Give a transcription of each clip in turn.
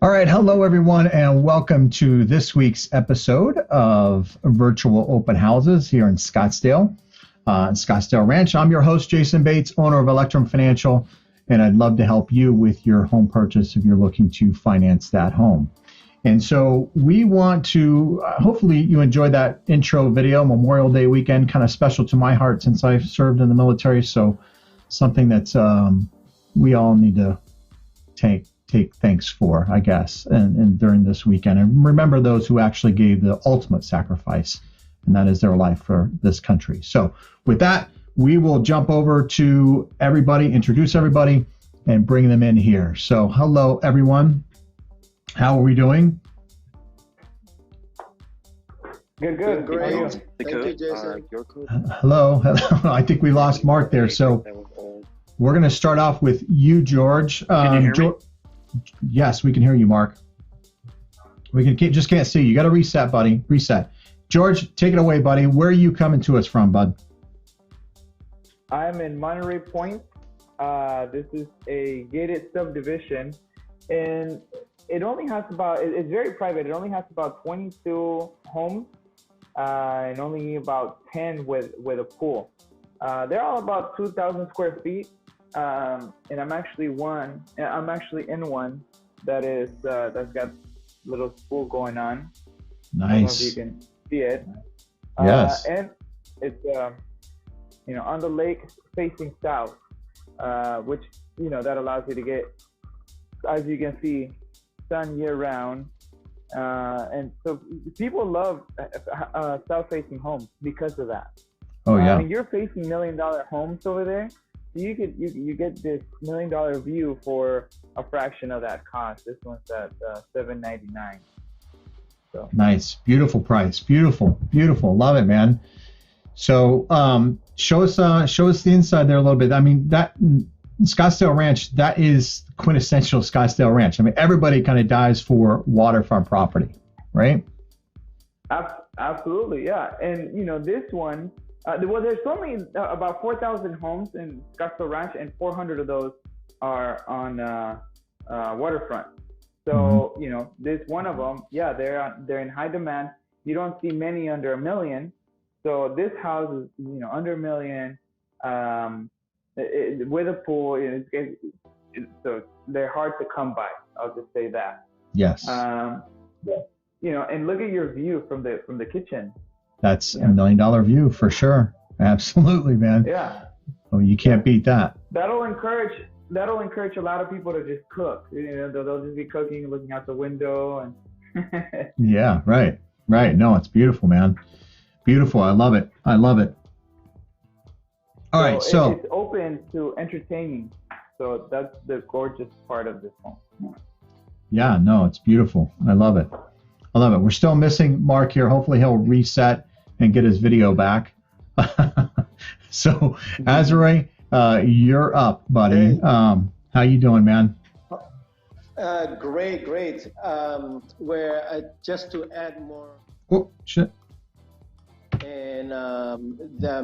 All right, hello everyone, and welcome to this week's episode of Virtual Open Houses here in Scottsdale, Scottsdale Ranch. I'm your host, Jayson Bates, owner of Electrum Financial, and I'd love to help you with your home purchase if you're looking to finance that home. And so we want to, hopefully you enjoyed that intro video. Memorial Day weekend, kind of special to my heart since I served in the military. So something that we all need to take thanks for, I guess, and during this weekend. And remember those who actually gave the ultimate sacrifice, and that is their life for this country. So with that, we will jump over to everybody, introduce everybody, and bring them in here. So hello, everyone. How are we doing? Good. Great. Thank you, Jayson. Hello. I think we lost Mark there. So we're going to start off with you, George. Can you hear me? Yes, we can hear you, Mark. Just can't see you. You got to reset, buddy. Reset. George, take it away, buddy. Where are you coming to us from, bud? I'm in Monterey Point. This is a gated subdivision, and it only has it's very private. It only has about 22 homes, and only about 10 with a pool. They're all about 2,000 square feet. And I'm actually in one that's got a little pool going on. Nice. I don't know if you can see it. Yes. And it's on the lake facing south, which that allows you to get, as you can see, sun year round. And so people love south facing homes because of that. Oh yeah. I mean, you're facing $1 million homes over there. You get this $1 million view for a fraction of that cost. This one's at $799. So nice, beautiful price, beautiful, love it, man. So show us the inside there a little bit. I mean, that Scottsdale Ranch, that is quintessential Scottsdale Ranch. I mean, everybody kind of dies for waterfront property, right? Absolutely, yeah. And this one. There's only about 4,000 homes in Scottsdale Ranch, and 400 of those are on waterfront. So this one of them, yeah, they're in high demand. You don't see many under $1 million. So this house is under $1 million with a pool. So they're hard to come by. I'll just say that. Yes. And look at your view from the kitchen. That's $1 million view for sure. Absolutely, man. Yeah. Oh, you can't beat that. That'll encourage a lot of people to just cook. They'll just be cooking, looking out the window, and yeah, right. No, it's beautiful, man. Beautiful. I love it. All right, so it's open to entertaining. So that's the gorgeous part of this home. Yeah, no, it's beautiful. I love it. We're still missing Mark here. Hopefully he'll reset and get his video back. So, Azroy, you're up, buddy. How you doing, man? Great. Just to add more. Oh, shit. And the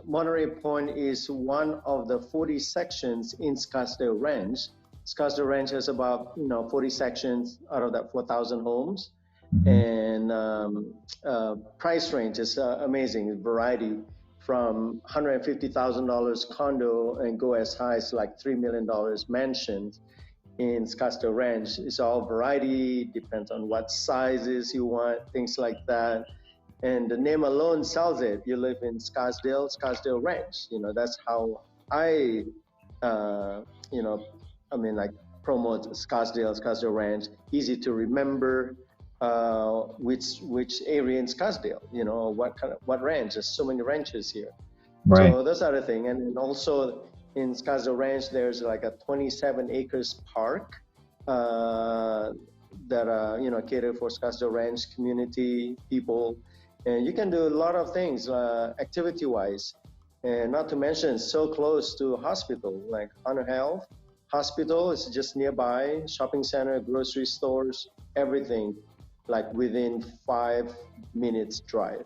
Monterey Point is one of the 40 sections in Scottsdale Ranch. Scottsdale Ranch has about 40 sections out of that 4,000 homes. Mm-hmm. And price range is amazing. Variety from $150,000 condo and go as high as like $3 million mansions in Scottsdale Ranch. It's all variety, depends on what sizes you want, things like that. And the name alone sells it. You live in Scottsdale Ranch. That's how I, promote Scottsdale Ranch. Easy to remember. Which area in Scottsdale, what ranch. There's so many ranches here. Right. So that's the other thing. And also in Scottsdale Ranch, there's like a 27 acres park that cater for Scottsdale Ranch community people. And you can do a lot of things activity wise, and not to mention so close to hospital, like Hunter Health Hospital is just nearby, shopping center, grocery stores, everything, like within 5 minutes drive.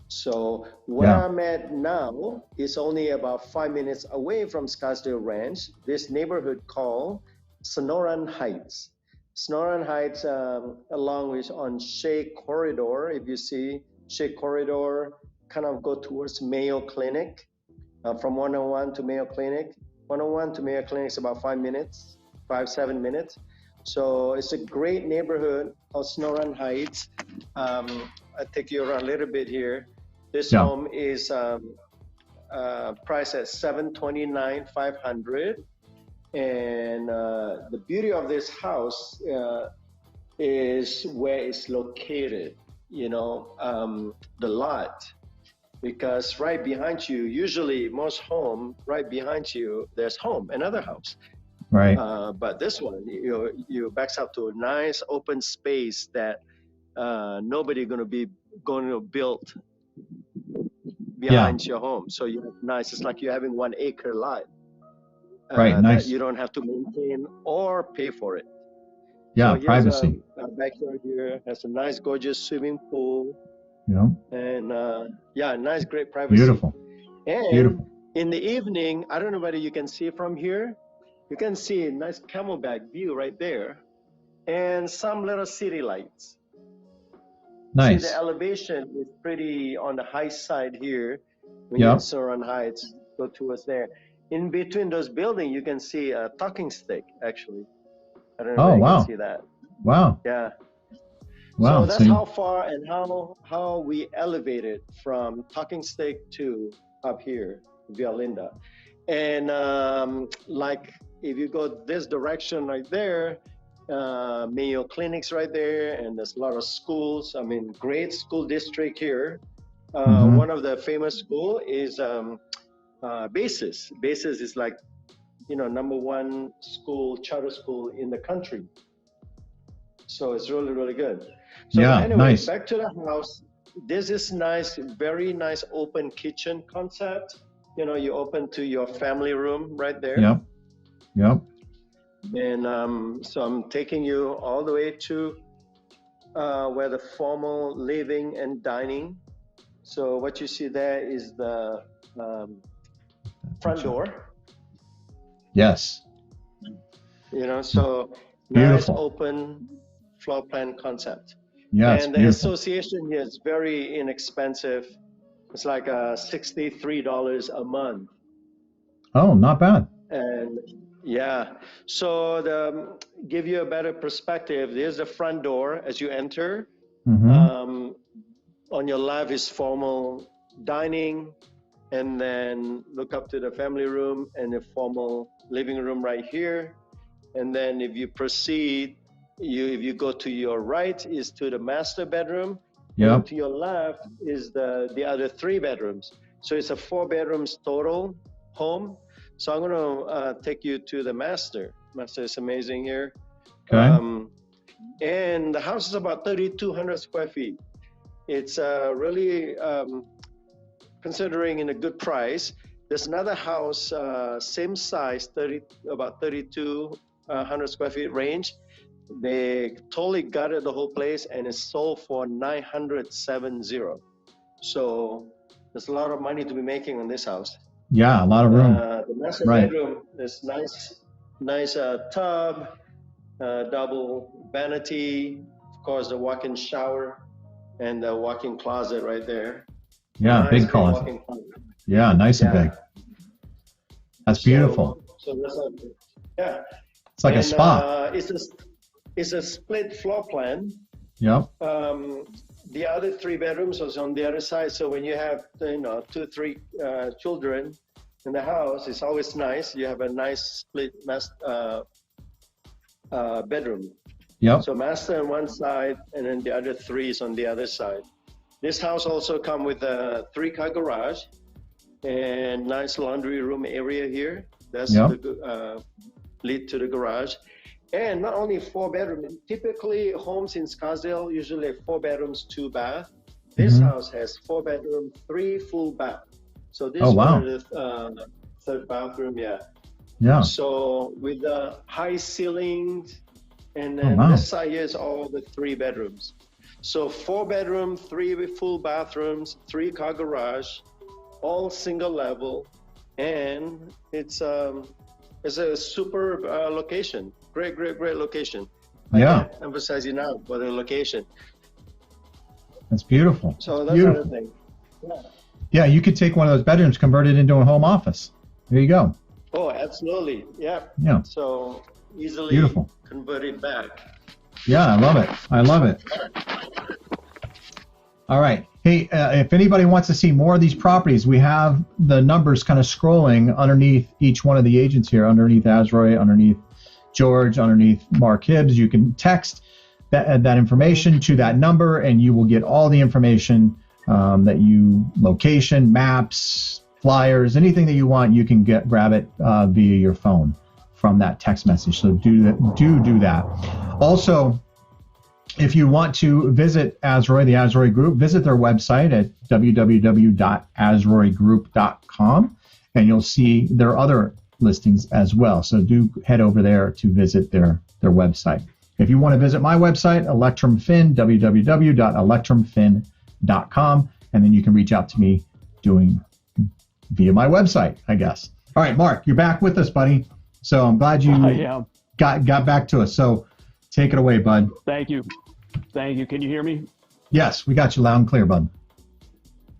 So where I'm at now is only about 5 minutes away from Scottsdale Ranch, this neighborhood called Sonoran Heights. Sonoran Heights, along with on Shea Corridor, if you see Shea Corridor, kind of go towards Mayo Clinic, from 101 to Mayo Clinic. 101 to Mayo Clinic is about 7 minutes. So it's a great neighborhood called Sonoran Heights. I take you around a little bit here. This home is priced at $729,500. And the beauty of this house is where it's located, you know, the lot. Because right behind you, usually most home, right behind you, there's another house. Right. But this one, you backs up to a nice open space that nobody going to build behind your home. So you have nice. It's like you're having 1 acre lot. Right. Nice. That you don't have to maintain or pay for it. Yeah. So Privacy. Our backyard here has a nice, gorgeous swimming pool. Yeah. And nice, great privacy. Beautiful. And beautiful. In the evening, I don't know whether you can see from here. You can see a nice camelback view right there, and some little city lights. Nice. See, the elevation is pretty on the high side here. When you're in Sonoran Heights, go towards there. In between those buildings, you can see a talking stick, actually. I don't know if you can see that. Wow. Yeah. Wow. So that's how far and how we elevated from talking stick to up here, Via Linda. And like if you go this direction right there, Mayo Clinic's right there, and there's a lot of schools. I mean, great school district here. One of the famous school is Basis. Basis is like, you know, #1 school, charter school in the country. So it's really, really good. So anyway, back to the house. This is nice, very nice open kitchen concept. You know, you open to your family room right there. Yep. And so I'm taking you all the way to where the formal living and dining. So what you see there is the front door. Yes. You know, so beautiful. Nice open floor plan concept. Yeah, and the association here is very inexpensive. It's like $63 a month. Oh, not bad. And so to give you a better perspective, there's the front door as you enter. On your left is formal dining, and then look up to the family room and the formal living room right here. And then if you proceed, if you go to your right is to the master bedroom. Yeah. To your left is the other 3 bedrooms. So it's a 4 bedrooms total home. So I'm gonna take you to the master. Master is amazing here. Okay. And the house is about 3,200 square feet. It's really considering in a good price. There's another house, same size, about 3,200 square feet range. They totally gutted the whole place and it's sold for $970,000. So there's a lot of money to be making on this house. Yeah, a lot of room. The master bedroom is nice tub, double vanity, of course the walk-in shower, and the walk-in closet right there. Yeah, nice big closet. Yeah, nice and big. That's beautiful. So that's it's like a spa. It's a split floor plan. Yep. The other 3 bedrooms was on the other side. So when you have 2, 3 children in the house, it's always nice. You have a nice split bedroom. Yep. So master on one side, and then the other 3 is on the other side. This house also come with a 3-car garage and nice laundry room area here. That's the lead to the garage. And not only 4 bedroom, typically homes in Scottsdale usually have 4 bedrooms, 2 bath. This house has 4 bedroom, 3 full bath. So this one is the 3rd bathroom, Yeah. So with the high ceilings, and then this side here is all the 3 bedrooms. So 4 bedroom, 3 full bathrooms, 3-car garage, all single level, and it's a super location. Great location. Yeah. can't emphasize enough for the location. That's beautiful. So that's beautiful. another thing. Yeah. Yeah, you could take one of those bedrooms, convert it into a home office. There you go. Oh, absolutely. Yeah. Yeah. So easily Beautiful. convert it back. Yeah, I love it. I love it. All right. Hey, if anybody wants to see more of these properties, we have the numbers kind of scrolling underneath each one of the agents here, underneath Azroy, underneath George, underneath Mark Hibbs. You can text that information to that number, and you will get all the information location, maps, flyers, anything that you want. You can grab it via your phone from that text message. So do that. Also, if you want to visit Azroy, the Azroy Group, visit their website at www.azroygroup.com, and you'll see their other listings as well. So do head over there to visit their website. If you want to visit my website, Electrum Fin, www.electrumfin.com, and then you can reach out to me via my website, I guess. All right, Mark, you're back with us, buddy. So I'm glad you got back to us. So take it away, bud. Thank you. Can you hear me? Yes, we got you loud and clear, bud.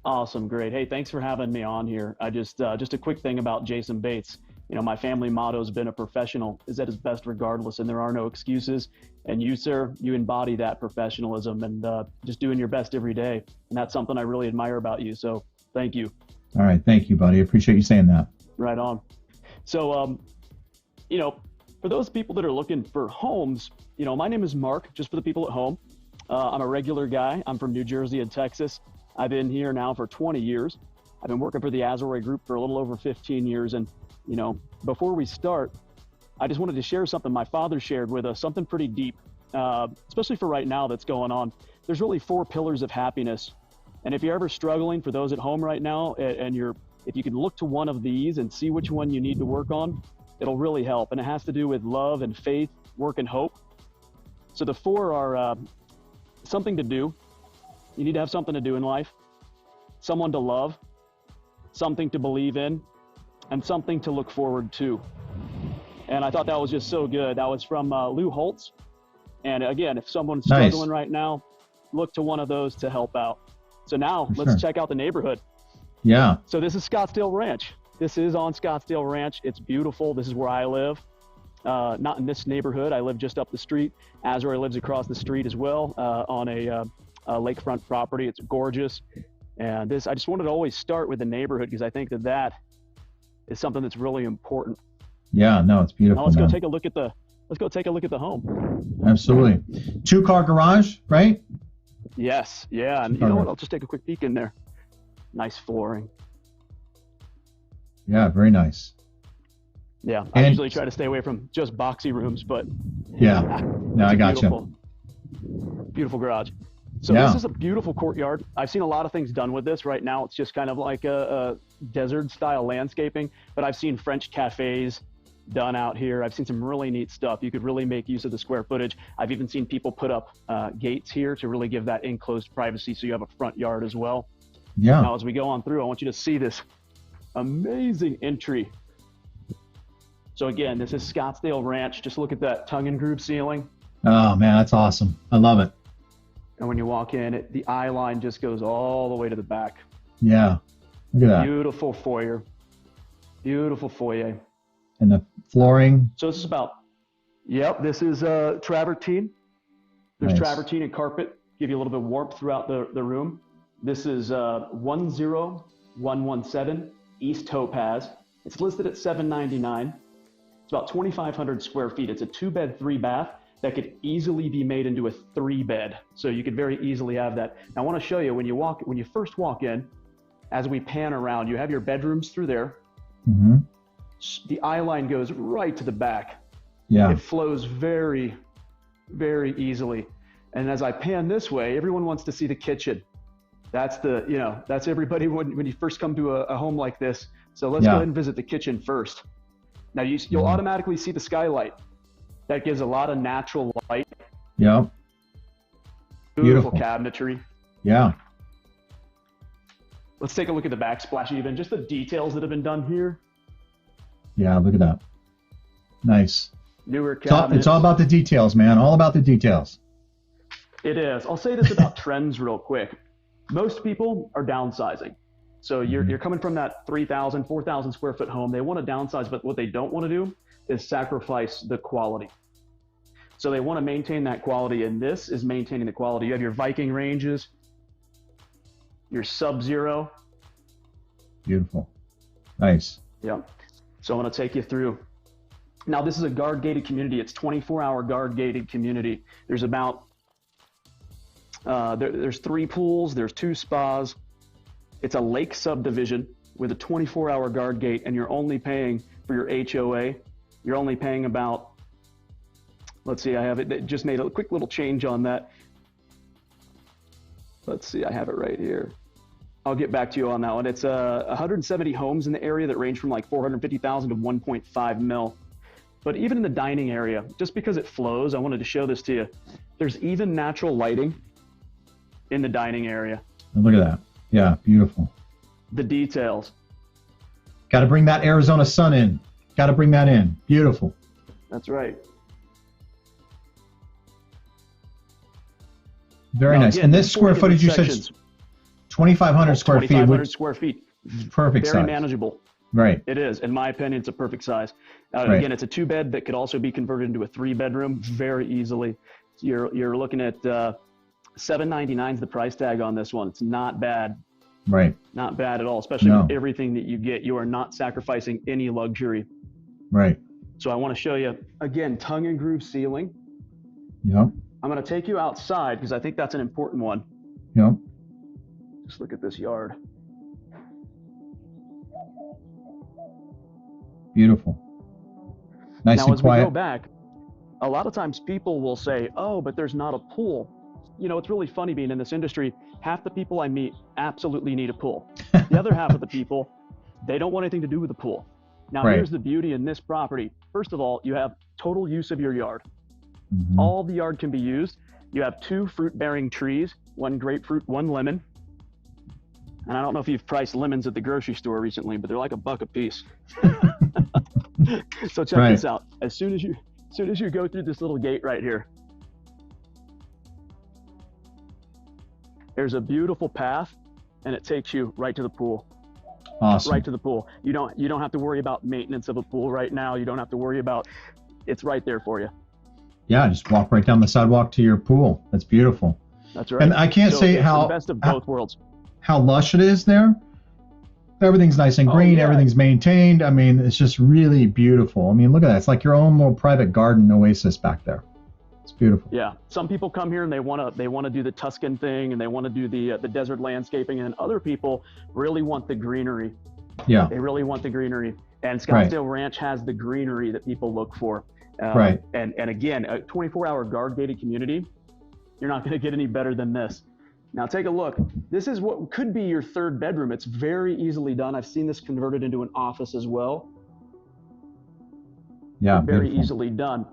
Awesome. Great. Hey, thanks for having me on here. I just a quick thing about Jayson Bates. My family motto has been a professional is at his best regardless, and there are no excuses. And you, sir, you embody that professionalism and just doing your best every day. And that's something I really admire about you. So thank you. All right. Thank you, buddy. I appreciate you saying that. Right on. So, for those people that are looking for homes, my name is Mark, just for the people at home. I'm a regular guy. I'm from New Jersey and Texas. I've been here now for 20 years. I've been working for the Azroy Group for a little over 15 years. And, before we start, I just wanted to share something my father shared with us, something pretty deep, especially for right now that's going on. There's really 4 pillars of happiness. And if you're ever struggling, for those at home right now, and if you can look to one of these and see which one you need to work on, it'll really help. And it has to do with love and faith, work and hope. So the 4 are something to do. You need to have something to do in life, someone to love, something to believe in, and something to look forward to. And I thought that was just so good. That was from Lou Holtz. And again, if someone's struggling right now, look to one of those to help out. So now let's check out the neighborhood. Yeah. So this is Scottsdale Ranch. This is on Scottsdale Ranch. It's beautiful. This is where I live. Not in this neighborhood. I live just up the street. Azroy lives across the street as well on a lakefront property. It's gorgeous. And I just wanted to always start with the neighborhood because I think that is something that's really important. Yeah, no, it's beautiful. Now let's go take a look at the home. Absolutely. 2-car garage, right? Yes. Yeah. And you know what? I'll just take a quick peek in there. Nice flooring. Yeah, very nice. Yeah, I usually try to stay away from just boxy rooms, but yeah, no, I got you. Beautiful garage. So this is a beautiful courtyard. I've seen a lot of things done with this. Right now, it's just kind of like a desert-style landscaping, but I've seen French cafes done out here. I've seen some really neat stuff. You could really make use of the square footage. I've even seen people put up gates here to really give that enclosed privacy, so you have a front yard as well. Yeah. Now, as we go on through, I want you to see this amazing entry. So again, this is Scottsdale Ranch. Just look at that tongue and groove ceiling. Oh man, that's awesome. I love it. And when you walk in, the eye line just goes all the way to the back. Yeah, look at that. Beautiful foyer. Beautiful foyer. And the flooring. So this is this is travertine. There's travertine and carpet, give you a little bit of warmth throughout the room. This is 10117 East Topaz. It's listed at $799. It's about 2,500 square feet. It's a 2-bed, 3-bath that could easily be made into a 3-bed. So you could very easily have that. Now I want to show you when you first walk in, as we pan around, you have your bedrooms through there. Mm-hmm. The eye line goes right to the back. Yeah. It flows very, very easily. And as I pan this way, everyone wants to see the kitchen. That's that's everybody when you first come to a home like this. So let's go ahead and visit the kitchen first. Now you'll automatically see the skylight. That gives a lot of natural light. Yeah. Beautiful cabinetry. Yeah. Let's take a look at the backsplash even, just the details that have been done here. Yeah, look at that. Nice. newer cabinets. It's all about the details, man. All about the details. It is. I'll say this about trends real quick. Most people are downsizing. So you're coming from that 3,000, 4,000 square foot home. They want to downsize, but what they don't want to do is sacrifice the quality. So they want to maintain that quality, and this is maintaining the quality. You have your Viking ranges, your Sub-Zero. Beautiful. Nice. Yeah. So I'm going to take you through. Now, this is a guard-gated community. It's 24-hour guard-gated community. There's about, there's 3 pools, there's 2 spas. It's a lake subdivision with a 24-hour guard gate, and you're only paying for your HOA. You're only paying about, let's see, I have it, just made a quick little change on that. Let's see, I have it right here. I'll get back to you on that one. It's 170 homes in the area that range from like 450,000 to 1.5 mil. But even in the dining area, just because it flows, I wanted to show this to you. There's even natural lighting in the dining area. Look at that. Yeah, beautiful. The details. Got to bring that Arizona sun in. Got to bring that in. Beautiful. That's right. Very nice. Again, And this square footage, you said 2,500 square feet. 2,500 square feet. Perfect Very size. manageable. Right. It is. In my opinion, it's a perfect size. Right. Again, it's a 2-bed that could also be converted into a 3-bedroom very easily. You're looking at $799 is the price tag on this one. It's not bad. Right. Not bad at all, especially with everything that you get. You are not sacrificing any luxury. Right. So I want to show you, again, tongue and groove ceiling. Yep. I'm going to take you outside because I think that's an important one. Yep. Just look at this yard. Beautiful. Nice now, and as quiet. we go back, a lot of times people will say, oh, but there's not a pool. You know, it's really funny being in this industry. Half the people I meet absolutely need a pool. The other half of the people, they don't want anything to do with the pool. Now, here's the beauty in this property. First of all, you have total use of your yard. Mm-hmm. All the yard can be used. You have 2 fruit-bearing trees, 1 grapefruit, 1 lemon. And I don't know if you've priced lemons at the grocery store recently, but they're like $1 a piece. So check this out. As soon as you go through this little gate right here, there's a beautiful path, and it takes you right to the pool. Awesome. Right to the pool. You don't have to worry about maintenance of a pool right now. You don't have to worry about. It's right there for you. Yeah, just walk right down the sidewalk to your pool. That's beautiful. That's right. And I can't say how the best of both worlds. How lush it is there. Everything's nice and green. Everything's maintained. I mean, it's just really beautiful. I mean, look at that. It's like your own little private garden oasis back there. It's beautiful. Yeah. Some people come here and they want to do the Tuscan thing, and they want to do the desert landscaping, and other people really want the greenery. Yeah. They really want the greenery. And Scottsdale Ranch has the greenery that people look for. Right. And again, a 24-hour guard-gated community, you're not going to get any better than this. Now take a look. This is what could be your 3rd bedroom. It's very easily done. I've seen this converted into an office as well. Yeah, very beautiful. easily done.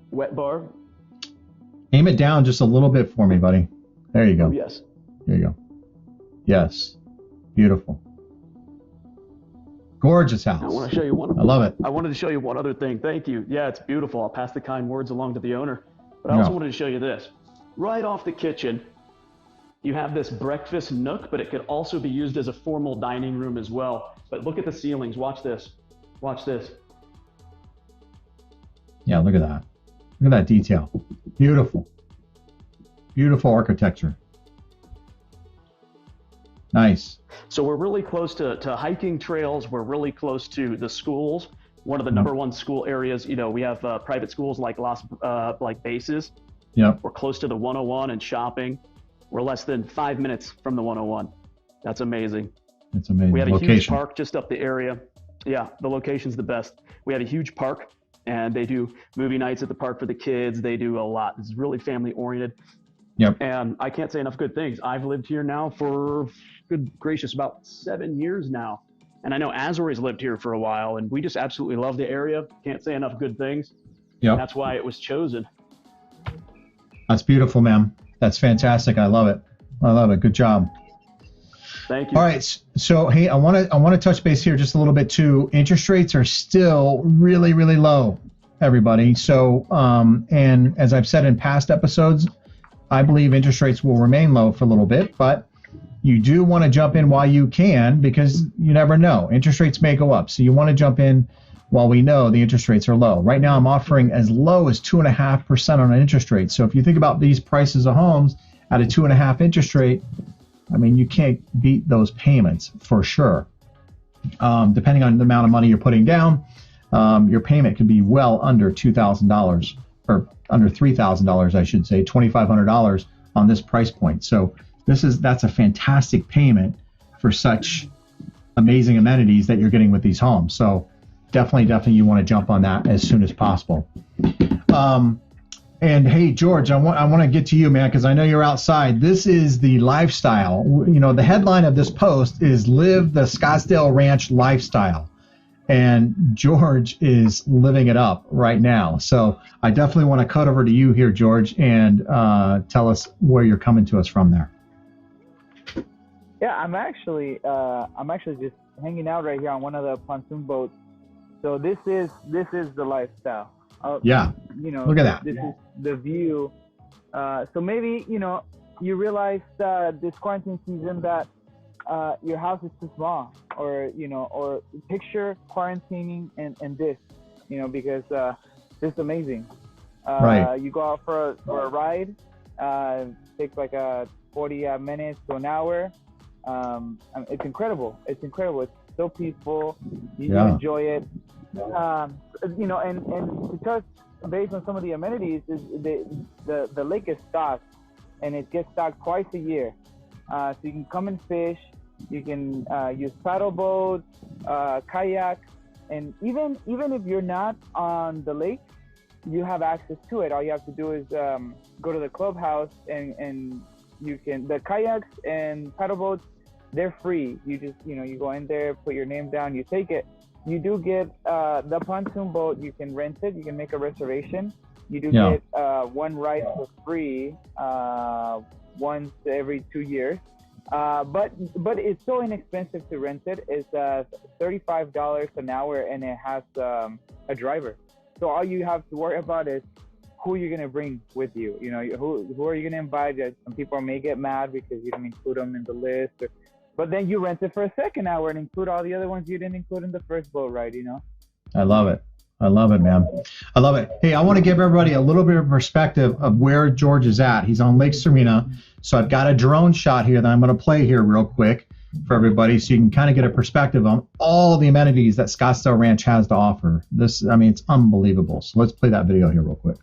Wet bar. Aim it down just a little bit for me, buddy. There you go. Oh, yes. There you go. Yes. Beautiful. Gorgeous house. I want to show you one. I love it. I wanted to show you one other thing. Thank you. Yeah, it's beautiful. I'll pass the kind words along to the owner. But I also wanted to show you this. Right off the kitchen, you have this breakfast nook, but it could also be used as a formal dining room as well. But look at the ceilings. Watch this. Watch this. Yeah, look at that. Look at that detail. Beautiful. Beautiful architecture. Nice. So we're really close to hiking trails. We're really close to the schools. One of the number 1 school areas, you know, we have private schools like Bases. Yep. We're close to the 101 and shopping. We're less than 5 minutes from the 101. That's amazing. It's amazing. We have a location. huge park just up the area. Yeah, the location's the best. We have a huge park, and they do movie nights at the park for the kids. They do a lot. It's really family oriented. Yep. And I can't say enough good things. I've lived here now for, good gracious, about 7 years now. And I know Azroy's lived here for a while, and we just absolutely love the area. Can't say enough good things. Yep. That's why it was chosen. That's beautiful, ma'am. That's fantastic. I love it. I love it. Good job. Thank you. All right. So, hey, I want to touch base here just a little bit too. Interest rates are still really, really low. everybody. So, and as I've said in past episodes, I believe interest rates will remain low for a little bit, but you do want to jump in while you can, because you never know. Interest rates may go up. So you want to jump in while we know the interest rates are low. Right now, I'm offering as low as 2.5% on an interest rate. So if you think about these prices of homes at a 2.5% interest rate, I mean, you can't beat those payments for sure. Depending on the amount of money you're putting down, your payment could be well under $2,000 or under $3,000, I should say, $2,500 on this price point. So that's a fantastic payment for such amazing amenities that you're getting with these homes. So definitely you want to jump on that as soon as possible. And hey, George, I want to get to you, man, because I know you're outside. This is the lifestyle. You know, the headline of this post is "Live the Scottsdale Ranch Lifestyle," and George is living it up right now. So I definitely want to cut over to you here, George, and tell us where you're coming to us from there. Yeah, I'm actually just hanging out right here on one of the pontoon boats. So this is the lifestyle. Yeah. You know, look at that. This is the view. So maybe, you know, you realize this quarantine season that your house is too small, or, you know, or picture quarantining and this, you know, because this is amazing. Right. You go out for a ride, takes like 40 minutes to an hour. It's incredible. It's so peaceful. You enjoy it. You know, and because based on some of the amenities, the lake is stocked, and it gets stocked twice a year. So you can come and fish. You can use paddle boats, kayak, and even if you're not on the lake, you have access to it. All you have to do is go to the clubhouse, and you can, the kayaks and paddle boats, they're free. You just, you know, you go in there, put your name down, you take it. You do get the pontoon boat. You can rent it. You can make a reservation. You do get one ride for free once every 2 years. But it's so inexpensive to rent it. It's $35 an hour, and it has a driver. So all you have to worry about is who you're gonna bring with you. You know, who are you gonna invite? Some people may get mad because you didn't include them in the list. But then you rent it for a second hour and include all the other ones you didn't include in the first boat ride, you know? I love it, man. I love it. Hey, I want to give everybody a little bit of perspective of where George is at. He's on Lake Serena. So I've got a drone shot here that I'm going to play here real quick for everybody, so you can kind of get a perspective on all the amenities that Scottsdale Ranch has to offer. I mean, it's unbelievable. So let's play that video here real quick.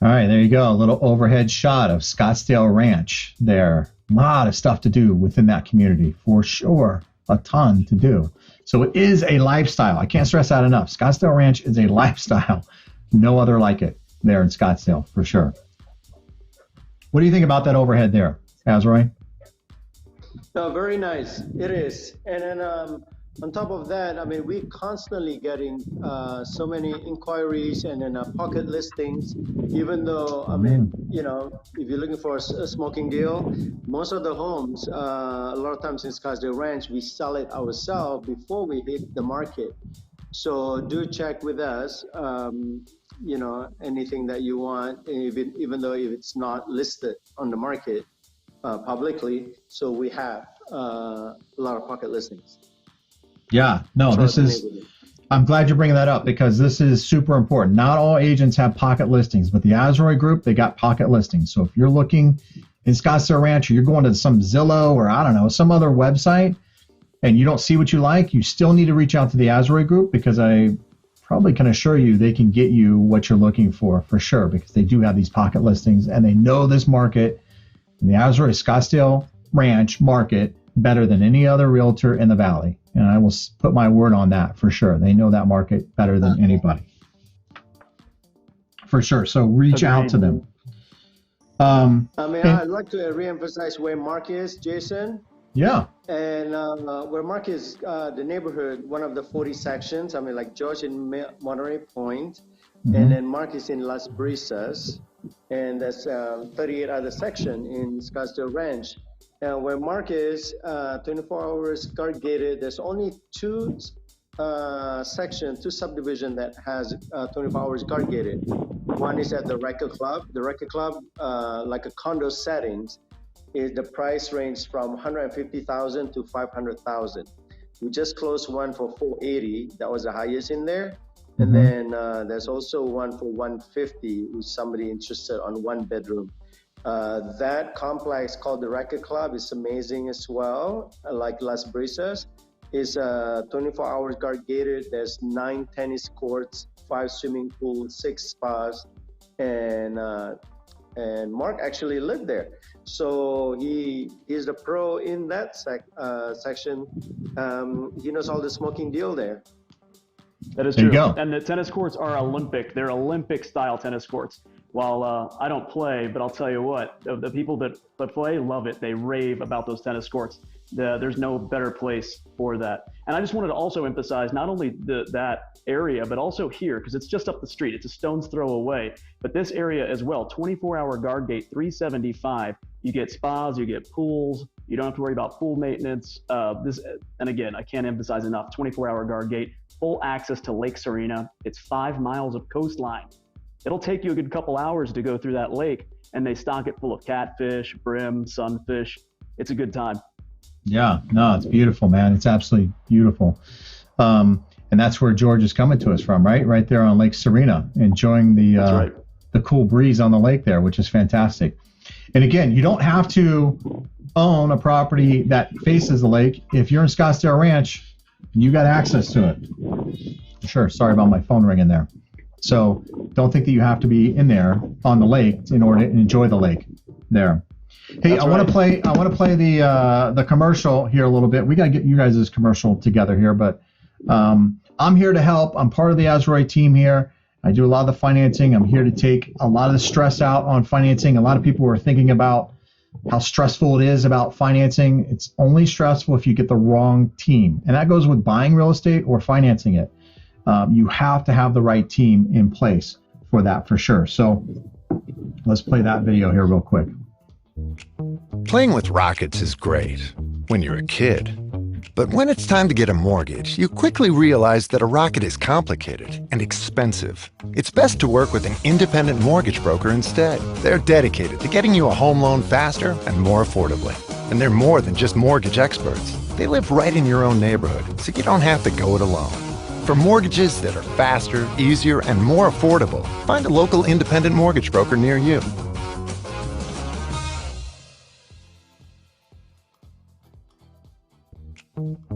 All right, there you go. A little overhead shot of Scottsdale Ranch there. A lot of stuff to do within that community, for sure. A ton to do. So it is a lifestyle. I can't stress that enough. Scottsdale Ranch is a lifestyle. No other like it there in Scottsdale, for sure. What do you think about that overhead there, Azroy? No, very nice. It is. And then on top of that, I mean, we constantly getting so many inquiries and then pocket listings, even though, I mean, you know, if you're looking for a smoking deal, most of the homes, a lot of times in Scottsdale Ranch, we sell it ourselves before we hit the market. So do check with us, you know, anything that you want, even though if it's not listed on the market publicly. So we have a lot of pocket listings. Yeah, no, this is, I'm glad you're bringing that up because this is super important. Not all agents have pocket listings, but the Azroy Group, they got pocket listings. So if you're looking in Scottsdale Ranch or you're going to some Zillow or I don't know, some other website and you don't see what you like, you still need to reach out to the Azroy Group because I probably can assure you they can get you what you're looking for sure because they do have these pocket listings and they know this market, the Azroy Scottsdale Ranch market, better than any other realtor in the Valley. And I will put my word on that for sure. They know that market better than anybody. For sure. So reach out to them. I'd like to reemphasize where Mark is, Jayson. Yeah. And where Mark is, the neighborhood, one of the 40 sections, like George in Monterey Point, and then Mark is in Las Brisas, and that's 38 other section in Scottsdale Ranch. Where Mark is, 24 hours guard gated. There's only two subdivision that has 24 hours guard gated. One is at the Record Club. The Record Club, like a condo settings, is the price range from 150,000 to 500,000. We just closed one for 480. That was the highest in there. And then there's also one for 150 with somebody interested on one bedroom. That complex called the Record Club is amazing as well. Like Las Brisas is 24 hours guard gated. There's 9 tennis courts, 5 swimming pools, 6 spas, and Mark actually lived there. So he's the pro in that section. He knows all the smoking deal there. That is true. And the tennis courts are Olympic. They're Olympic style tennis courts. While I don't play, but I'll tell you what, the people that play love it. They rave about those tennis courts. There's no better place for that. And I just wanted to also emphasize not only that area, but also here, because it's just up the street. It's a stone's throw away. But this area as well, 24-hour guard gate, $375. You get spas, you get pools. You don't have to worry about pool maintenance. And again, I can't emphasize enough, 24-hour guard gate, full access to Lake Serena. It's 5 miles of coastline. It'll take you a good couple hours to go through that lake, and they stock it full of catfish, brim, sunfish. It's a good time. Yeah, no, it's beautiful, man. It's absolutely beautiful. And that's where George is coming to us from, right? Right there on Lake Serena, enjoying the cool breeze on the lake there, which is fantastic. And again, you don't have to own a property that faces the lake. If you're in Scottsdale Ranch, you got access to it. Sure. Sorry about my phone ringing there. So don't think that you have to be in there on the lake in order to enjoy the lake there. Hey, I want to play the commercial here a little bit. We got to get you guys' commercial together here, but I'm here to help. I'm part of the Azroy team here. I do a lot of the financing. I'm here to take a lot of the stress out on financing. A lot of people are thinking about how stressful it is about financing. It's only stressful if you get the wrong team. And that goes with buying real estate or financing it. You have to have the right team in place for that for sure. So let's play that video here real quick. Playing with rockets is great when you're a kid. But when it's time to get a mortgage, you quickly realize that a rocket is complicated and expensive. It's best to work with an independent mortgage broker instead. They're dedicated to getting you a home loan faster and more affordably. And they're more than just mortgage experts. They live right in your own neighborhood, so you don't have to go it alone. For mortgages that are faster, easier, and more affordable, find a local independent mortgage broker near you.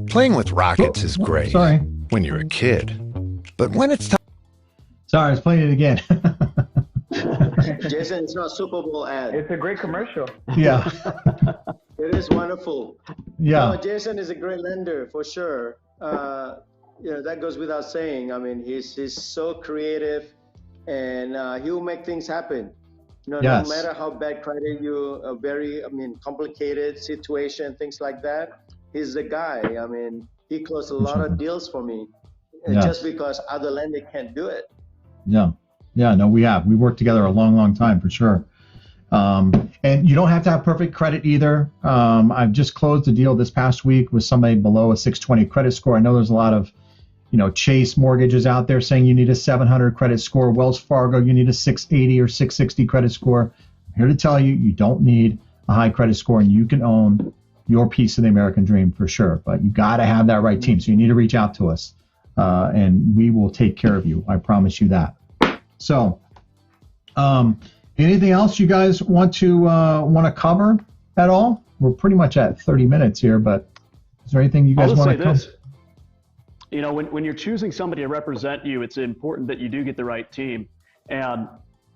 Playing with rockets is great when you're a kid. But when it's time... Sorry, I was playing it again. Jayson, it's not a Super Bowl ad. It's a great commercial. Yeah. It is wonderful. Yeah. No, Jayson is a great lender for sure. That goes without saying. I mean, he's so creative, and he'll make things happen. No matter how bad credit a very complicated situation, things like that. He's the guy. I mean, he closed a lot of deals for me, just because other lender can't do it. Yeah. No, we worked together a long time for sure. And you don't have to have perfect credit either. I've just closed a deal this past week with somebody below a 620 credit score. I know there's a lot of, Chase mortgages out there saying you need a 700 credit score. Wells Fargo, you need a 680 or 660 credit score. I'm here to tell you, you don't need a high credit score, and you can own your piece of the American dream for sure. But you got to have that right team. So you need to reach out to us. and we will take care of you. I promise you that. So, anything else you guys want to cover at all? We're pretty much at 30 minutes here, but is there anything you guys want to cover? You know, when you're choosing somebody to represent you, it's important that you do get the right team. And,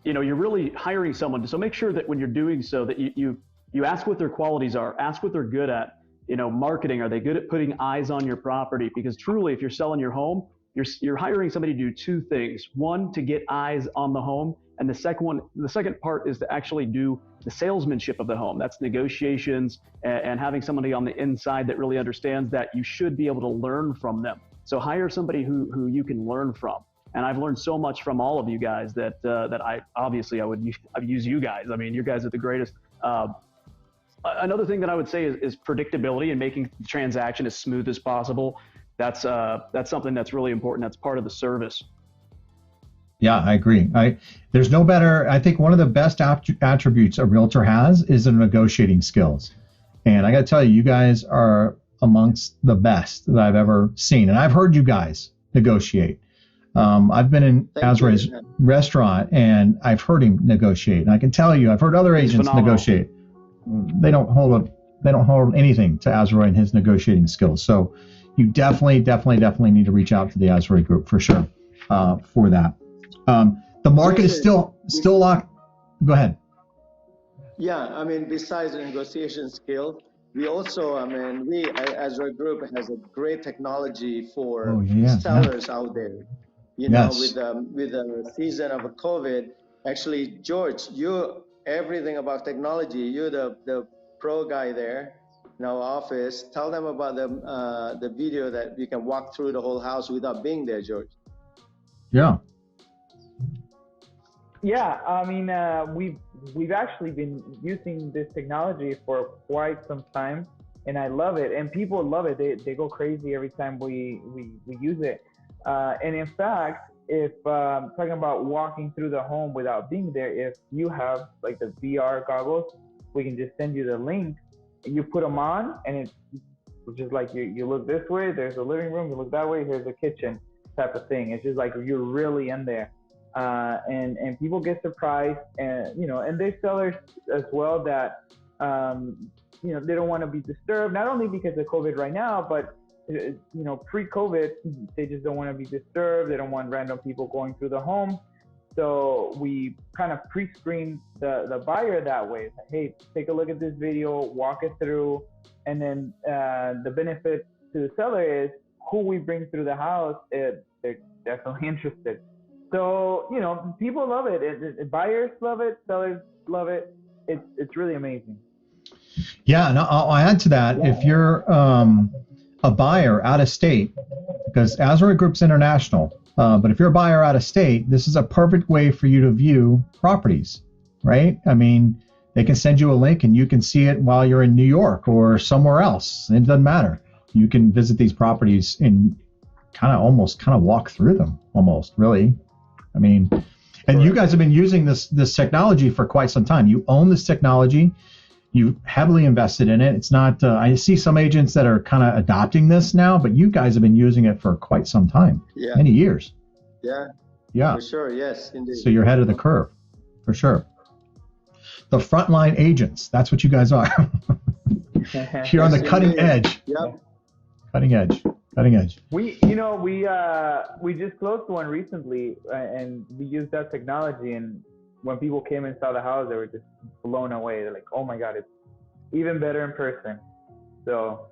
you know, you're really hiring someone. So make sure that when you're doing so that you ask what their qualities are, ask what they're good at. You know, marketing, are they good at putting eyes on your property? Because truly, if you're selling your home, you're hiring somebody to do two things. One, to get eyes on the home. And the second part is to actually do the salesmanship of the home. That's negotiations and having somebody on the inside that really understands that. You should be able to learn from them. So hire somebody who you can learn from. And I've learned so much from all of you guys that I would use you guys. I mean, you guys are the greatest. Another thing that I would say is predictability and making the transaction as smooth as possible. That's something that's really important. That's part of the service. Yeah, I agree. There's no better. I think one of the best attributes a realtor has is their negotiating skills. And I got to tell you, you guys are amongst the best that I've ever seen. And I've heard you guys negotiate. I've been in Azroy's restaurant and I've heard him negotiate. And I can tell you, I've heard other agents negotiate. They don't hold anything to Azroy and his negotiating skills. So you definitely need to reach out to the Azroy Group for sure for that. The market is still locked. Go ahead. Yeah, I mean, besides the negotiation skill, we also, Azroy Group has a great technology for sellers out there. You know, with the season of COVID, actually, George, you everything about technology. You're the pro guy there in our office. Tell them about the video that we can walk through the whole house without being there, George. Yeah. Yeah, I mean, we've actually been using this technology for quite some time, and I love it. And people love it. They go crazy every time we use it. And in fact, if talking about walking through the home without being there, if you have like the VR goggles, we can just send you the link, and you put them on, and it's just like you look this way, there's a living room. You look that way, here's the kitchen, type of thing. It's just like you're really in there. And people get surprised, and and there's sellers as well that they don't want to be disturbed, not only because of COVID right now, but pre-COVID, they just don't want to be disturbed. They don't want random people going through the home. So we kind of pre-screen the buyer that way. Like, hey, take a look at this video, walk it through, and then the benefit to the seller is who we bring through the house, they're definitely interested. So, people love it. Buyers love it. Sellers love it. It's really amazing. Yeah, and I'll add to that. If you're a buyer out of state, because Azroy Group's international, but if you're a buyer out of state, this is a perfect way for you to view properties, right? I mean, they can send you a link and you can see it while you're in New York or somewhere else. It doesn't matter. You can visit these properties and kind of walk through them almost, really. I mean, and you guys have been using this technology for quite some time. You own this technology. You heavily invested in it. It's not, I see some agents that are kind of adopting this now, but you guys have been using it for quite some time, many years. Yeah. For sure. Yes, indeed. So you're ahead of the curve, for sure. The frontline agents, that's what you guys are. You're on the cutting edge. Yep. Cutting edge. We just closed one recently, and we used that technology, and when people came and saw the house, they were just blown away. They're like, oh my God, it's even better in person. So.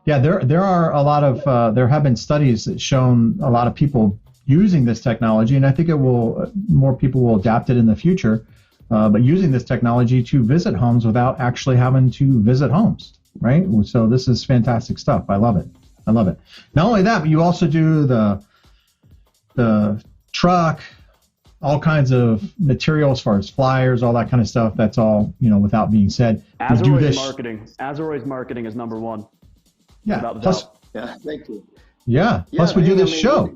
Yeah, there are a lot of, there have been studies that shown a lot of people using this technology, and I think more people will adapt it in the future, but using this technology to visit homes without actually having to visit homes, right? So this is fantastic stuff. I love it. Not only that, but you also do the truck, all kinds of material as far as flyers, all that kind of stuff. That's all, without being said. Azroy's marketing is number one. Yeah. Thank you. Yeah. Plus we do this show.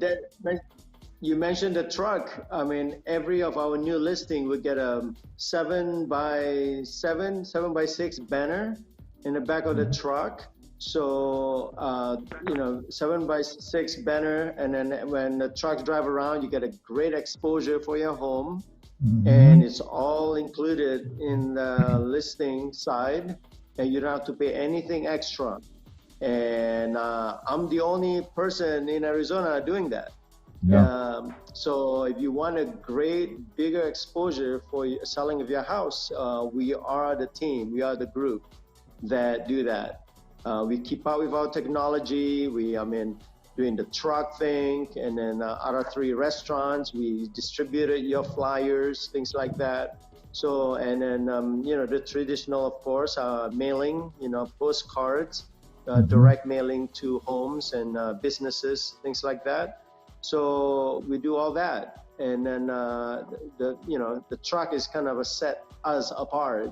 You mentioned the truck. I mean, every of our new listing, we get a 7x6 banner in the back of the truck. So, 7x6 banner, and then when the trucks drive around, you get a great exposure for your home. And it's all included in the listing side, and you don't have to pay anything extra. And I'm the only person in Arizona doing that. Yeah. So if you want a great, bigger exposure for selling of your house, we are the team, we are the group that do that. We keep up with our technology. Doing the truck thing, and then other 3 restaurants, we distributed your flyers, things like that. So, and then, the traditional, of course, mailing, postcards, direct mailing to homes and businesses, things like that. So we do all that. And then, the truck is kind of set us apart.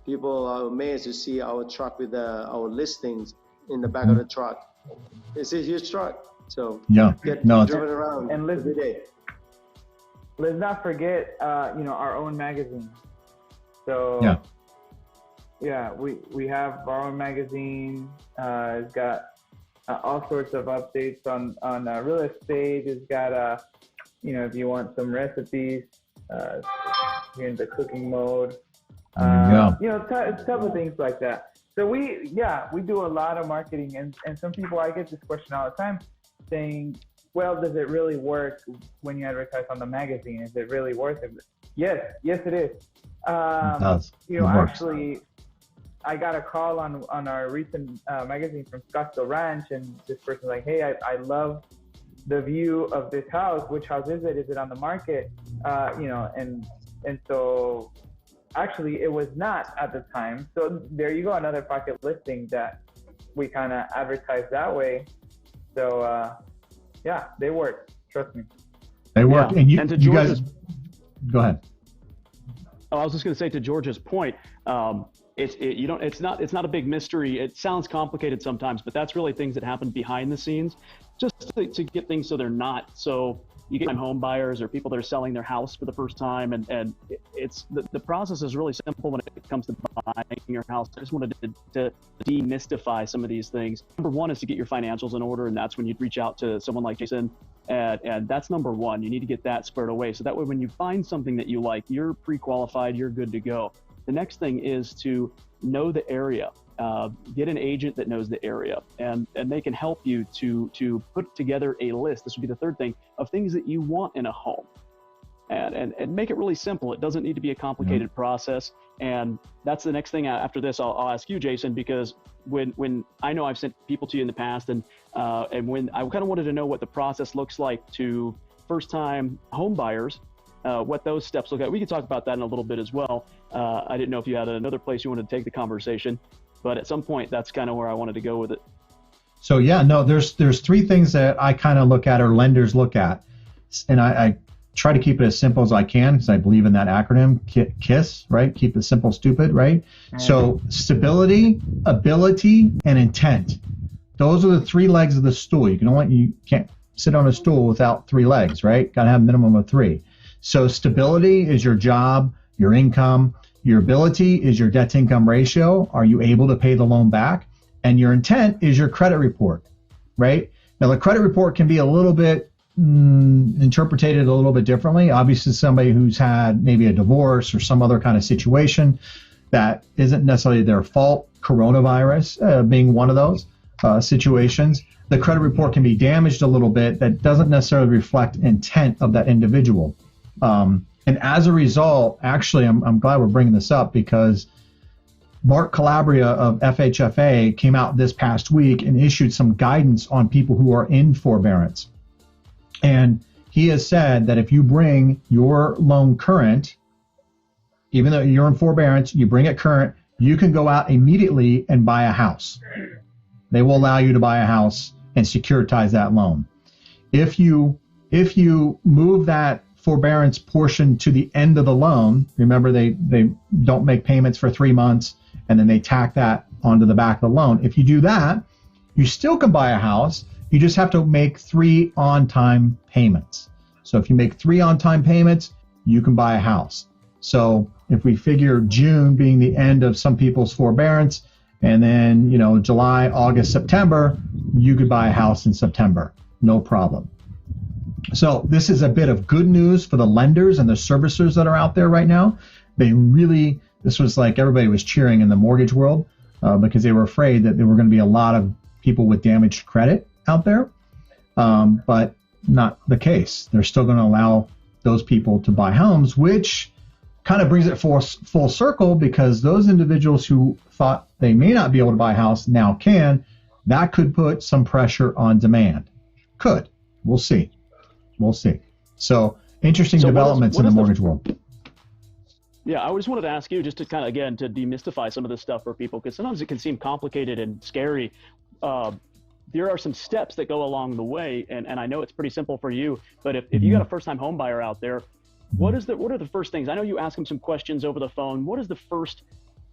People are amazed to see our truck with our listings in the back of the truck. It's a huge truck. So get driven around and every day. Let's not forget, our own magazine. So we have our own magazine. It's got all sorts of updates on real estate. It's got if you want some recipes, you're in the cooking mode. Type of things like that. So we do a lot of marketing, and some people, I get this question all the time, saying, well, does it really work when you advertise on the magazine? Is it really worth it? Yes, it is. It does. Actually, I got a call on our recent magazine from Scottsdale Ranch, and this person's like, hey, I love the view of this house. Which house is it? Is it on the market? And so actually it was not at the time. So there you go, another pocket listing that we kind of advertise that way. So they work. Trust me. They work. Yeah. And you guys, go ahead. Oh, I was just going to say, to George's point, it's not a big mystery. It sounds complicated sometimes, but that's really things that happen behind the scenes, just to get things so they're not. So you get home buyers or people that are selling their house for the first time, and it's the process is really simple when it comes to buying your house. I just wanted to demystify some of these things. Number one is to get your financials in order, and that's when you'd reach out to someone like Jayson, and that's number one. You need to get that squared away, so that way when you find something that you like, you're pre-qualified, you're good to go. The next thing is to know the area. Get an agent that knows the area, and they can help you to put together a list. This would be the third thing, of things that you want in a home, and make it really simple. It doesn't need to be a complicated process. And that's the next thing. After this, I'll ask you, Jayson, because when I know I've sent people to you in the past, and when I kind of wanted to know what the process looks like to first-time home buyers, what those steps look like. We could talk about that in a little bit as well. I didn't know if you had another place you wanted to take the conversation, but at some point, that's kind of where I wanted to go with it. So there's 3 things that I kind of look at, or lenders look at, and I try to keep it as simple as I can, because I believe in that acronym, KISS, right? Keep it simple, stupid, right? So stability, ability, and intent. Those are the 3 legs of the stool. You can't sit on a stool without 3 legs, right? Got to have a minimum of 3. So stability is your job, your income. Your ability is your debt to income ratio. Are you able to pay the loan back? And your intent is your credit report, right? Now, the credit report can be a little bit interpreted a little bit differently. Obviously, somebody who's had maybe a divorce or some other kind of situation that isn't necessarily their fault, coronavirus being one of those situations, the credit report can be damaged a little bit. That doesn't necessarily reflect intent of that individual. And as a result, actually, I'm glad we're bringing this up, because Mark Calabria of FHFA came out this past week and issued some guidance on people who are in forbearance. And he has said that if you bring your loan current, even though you're in forbearance, you bring it current, you can go out immediately and buy a house. They will allow you to buy a house and securitize that loan. If you move that forbearance portion to the end of the loan, remember they don't make payments for 3 months, and then they tack that onto the back of the loan. If you do that, you still can buy a house. You just have to make 3 on-time payments. So if you make 3 on-time payments, you can buy a house. So if we figure June being the end of some people's forbearance, And then, July, August, September, you could buy a house in September. No problem. So this is a bit of good news for the lenders and the servicers that are out there right now. This was like everybody was cheering in the mortgage world because they were afraid that there were going to be a lot of people with damaged credit out there. But not the case. They're still going to allow those people to buy homes, which kind of brings it full circle, because those individuals who thought they may not be able to buy a house now can. That could put some pressure on demand. Could. We'll see. So interesting developments in the mortgage world. Yeah, I just wanted to ask you, just to kind of, again, to demystify some of this stuff for people, because sometimes it can seem complicated and scary. There are some steps that go along the way, and I know it's pretty simple for you, but if you got a first-time home buyer out there, what are the first things? I know you ask them some questions over the phone. What is the first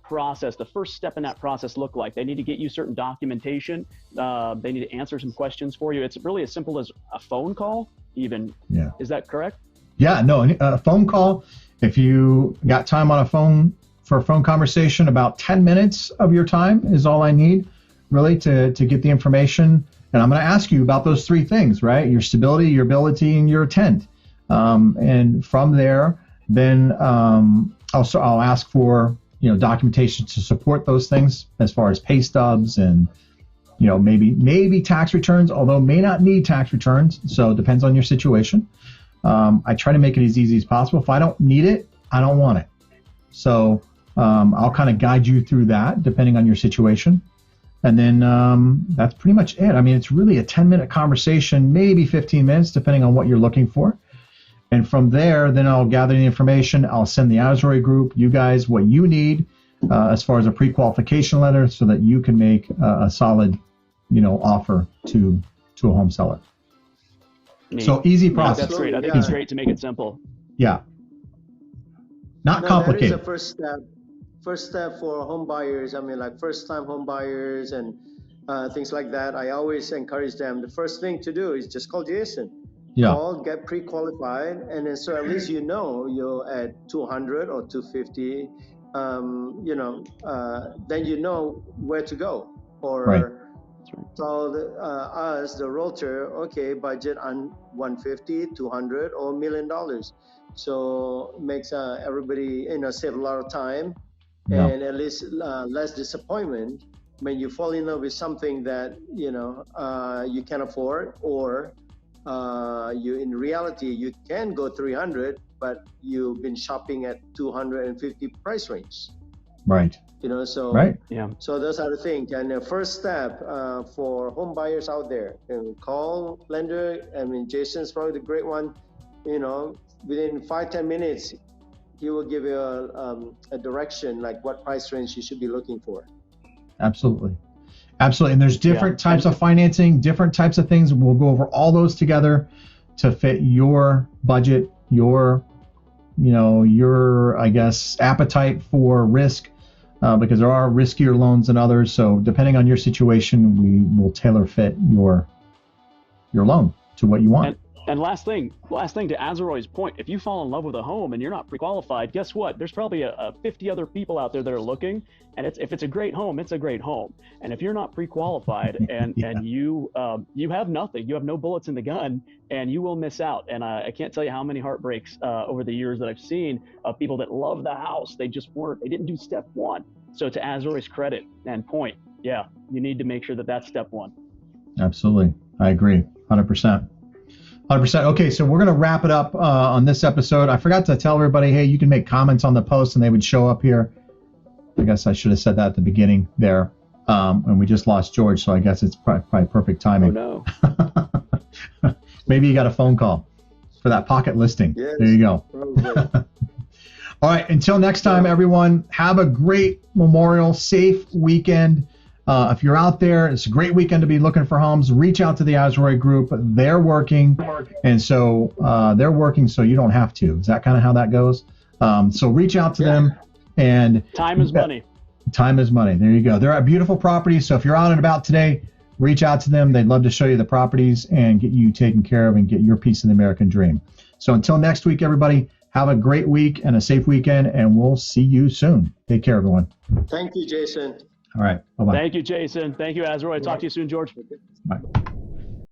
process, the first step in that process look like? They need to get you certain documentation. They need to answer some questions for you. It's really as simple as a phone call even. Yeah. Is that correct? Yeah, no, a phone call. If you got time on a phone for a phone conversation, about 10 minutes of your time is all I need really to get the information. And I'm going to ask you about those three things, right? Your stability, your ability, and your intent. And from there, then I'll ask for documentation to support those things, as far as pay stubs and maybe tax returns, although may not need tax returns. So it depends on your situation. I try to make it as easy as possible. If I don't need it, I don't want it. So I'll kind of guide you through that depending on your situation. And then that's pretty much it. I mean, it's really a 10-minute conversation, maybe 15 minutes, depending on what you're looking for. And from there, then I'll gather the information. I'll send the Azroy Group, you guys, what you need as far as a pre-qualification letter, so that you can make a solid, offer to a home seller. Neat. So easy process. Yeah, that's great. I think it's great to make it simple. Yeah. Not complicated. That is the first step. First step for home buyers. I mean, like first-time home buyers and things like that. I always encourage them. The first thing to do is just call Jayson. Yeah. Call, get pre-qualified, and then so at least you're at 200 or 250. Then you know where to go. Or right. tell us, the realtor, okay, budget on 150, 200, or $1 million. So makes everybody save a lot of time. Yeah. And at least less disappointment when you fall in love with something that you can afford, or in reality you can go 300, but you've been shopping at 250 price range. Right. So right. Yeah. So those are the things. And the first step for home buyers out there, call lender. I mean, Jayson's probably the great one. Within 5-10 minutes, he will give you a direction, like what price range you should be looking for. Absolutely. And there's different types of financing, different types of things. We'll go over all those together to fit your budget, your I guess, appetite for risk, because there are riskier loans than others. So depending on your situation, we will tailor fit your loan to what you want. And last thing to Azroy's point, if you fall in love with a home and you're not pre-qualified, guess what? There's probably 50 other people out there that are looking, and if it's a great home, it's a great home. And if you're not pre-qualified and you have nothing, you have no bullets in the gun, and you will miss out. And I can't tell you how many heartbreaks over the years that I've seen of people that love the house, they didn't do step one. So to Azroy's credit and point, you need to make sure that that's step one. Absolutely, I agree, 100%. 100%. Okay, so we're going to wrap it up on this episode. I forgot to tell everybody, hey, you can make comments on the post and they would show up here. I guess I should have said that at the beginning there. And we just lost George, so I guess it's probably perfect timing. Oh, no. Maybe you got a phone call for that pocket listing. Yes, there you go. All right, until next time, everyone, have a great Memorial, safe weekend. If you're out there, it's a great weekend to be looking for homes. Reach out to the Azroy Group. They're working, and so they're working so you don't have to. Is that kind of how that goes? So reach out to them. And time is money. Time is money. There you go. They're at beautiful properties. So if you're out and about today, reach out to them. They'd love to show you the properties and get you taken care of and get your piece of the American dream. So until next week, everybody, have a great week and a safe weekend, and we'll see you soon. Take care, everyone. Thank you, Jayson. All right. Bye-bye. Thank you, Jayson. Thank you, Azroy. Talk to you soon, George. Bye.